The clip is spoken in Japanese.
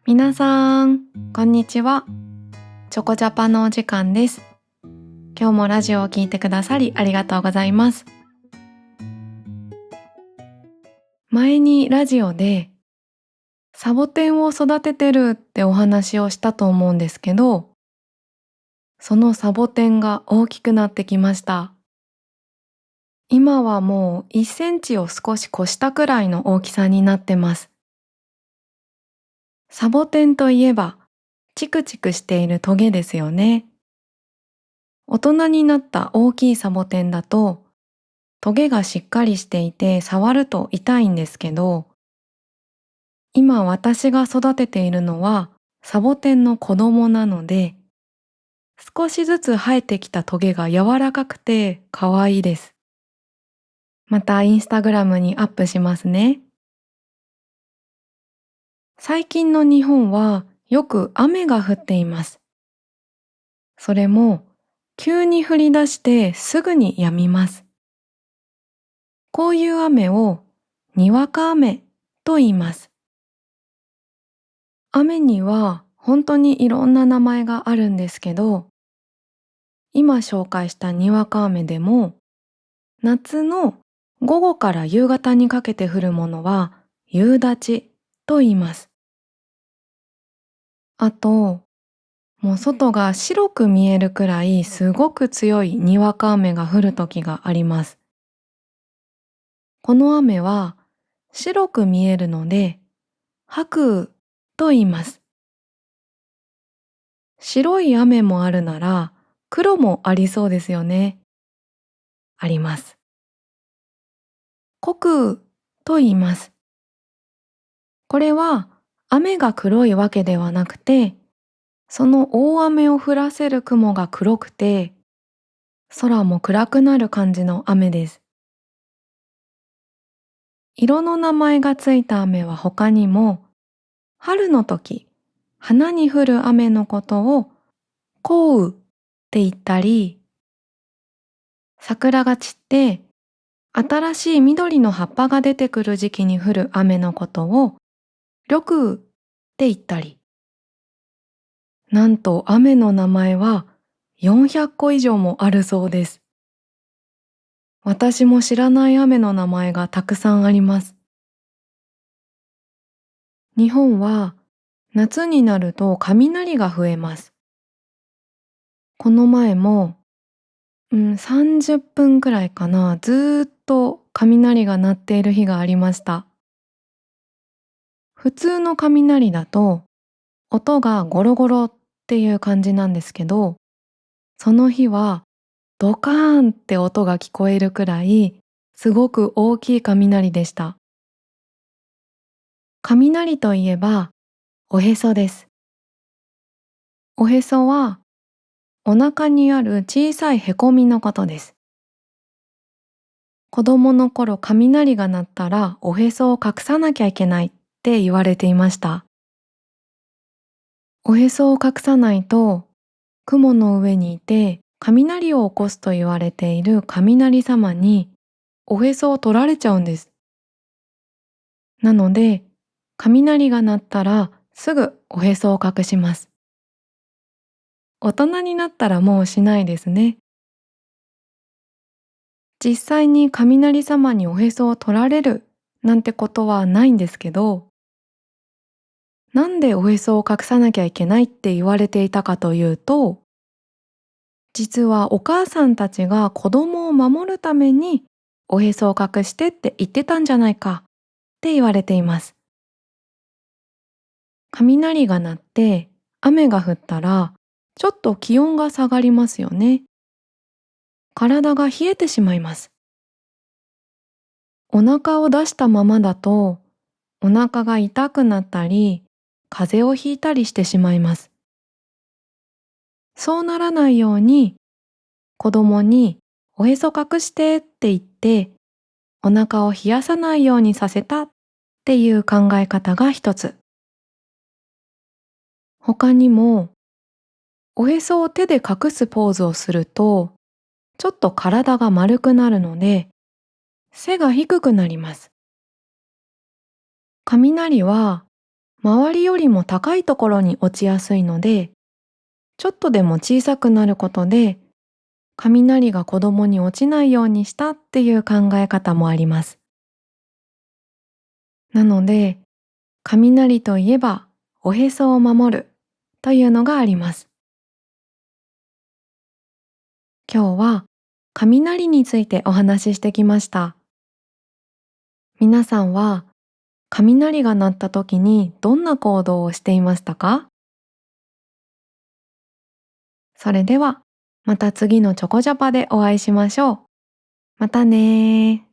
皆さん、こんにちは。チョコジャパのお時間です。今日もラジオを聞いてくださりありがとうございます。前にラジオでサボテンを育ててるってお話をしたと思うんですけど、そのサボテンが大きくなってきました。今はもう1センチを少し越したくらいの大きさになってます。サボテンといえば、チクチクしているトゲですよね。大人になった大きいサボテンだと、トゲがしっかりしていて触ると痛いんですけど、今私が育てているのはサボテンの子供なので、少しずつ生えてきたトゲが柔らかくて可愛いです。またインスタグラムにアップしますね。最近の日本はよく雨が降っています。それも急に降り出してすぐに止みます。こういう雨をにわか雨と言います。雨には本当にいろんな名前があるんですけど、今紹介したにわか雨でも、夏の午後から夕方にかけて降るものは夕立と言います。あと、もう外が白く見えるくらいすごく強いにわか雨が降る時があります。この雨は白く見えるので、白雨と言います。白い雨もあるなら黒もありそうですよね。あります。黒雨と言います。これは雨が黒いわけではなくて、その大雨を降らせる雲が黒くて、空も暗くなる感じの雨です。色の名前がついた雨は他にも、春の時、花に降る雨のことを紅雨って言ったり、桜が散って新しい緑の葉っぱが出てくる時期に降る雨のことを緑雨って言ったり、なんと雨の名前は400個以上もあるそうです。私も知らない雨の名前がたくさんあります。日本は夏になると雷が増えます。この前も、30分くらいかな、ずーっと雷が鳴っている日がありました。普通の雷だと音がゴロゴロっていう感じなんですけど、その日はドカーンって音が聞こえるくらい、すごく大きい雷でした。雷といえば、おへそです。おへそは、お腹にある小さいへこみのことです。子供の頃雷が鳴ったらおへそを隠さなきゃいけないって言われていました。おへそを隠さないと、雲の上にいて雷を起こすと言われている雷様におへそを取られちゃうんです。なので、雷が鳴ったらすぐおへそを隠します。大人になったらもうしないですね。実際に雷様におへそを取られるなんてことはないんですけど、なんでおへそを隠さなきゃいけないって言われていたかというと、実はお母さんたちが子供を守るためにおへそを隠してって言ってたんじゃないかって言われています。雷が鳴って雨が降ったらちょっと気温が下がりますよね。体が冷えてしまいます。お腹を出したままだとお腹が痛くなったり風邪をひいたりしてしまいます。そうならないように子供におへそ隠してって言ってお腹を冷やさないようにさせたっていう考え方が一つ。他にもおへそを手で隠すポーズをするとちょっと体が丸くなるので背が低くなります。雷は周りよりも高いところに落ちやすいので、ちょっとでも小さくなることで、雷が子供に落ちないようにしたっていう考え方もあります。なので、雷といえばおへそを守るというのがあります。今日は雷についてお話ししてきました。皆さんは雷が鳴った時にどんな行動をしていましたか？それではまた次のチョコジャパでお会いしましょう。またねー。